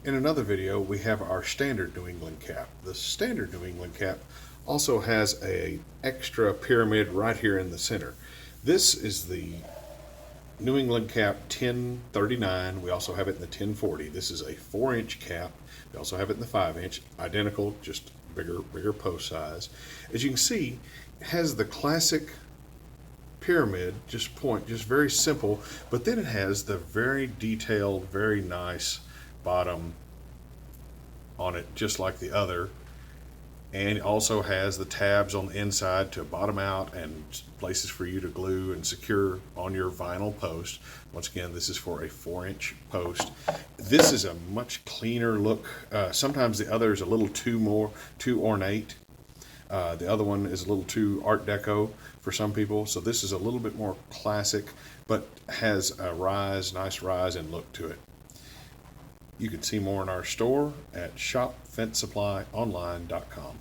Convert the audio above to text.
In another video, we have our standard New England cap. The standard New England cap also has a extra pyramid right here in the center. This is the New England cap 1039. We also have it in the 1040. This is a 4-inch cap. We also have it in the 5-inch, identical, just bigger post size. As you can see, it has the classic pyramid, just very simple, but then it has the very detailed, very nice bottom on it, just like the other, and it also has the tabs on the inside to bottom out and places for you to glue and secure on your vinyl post. Once again, this is for a 4-inch post. This is a much cleaner look. Sometimes the other is a little too ornate. The other one is a little too Art Deco for some people, so this is a little bit more classic, but has a nice rise and look to it. You can see more in our store at shopfencesupplyonline.com.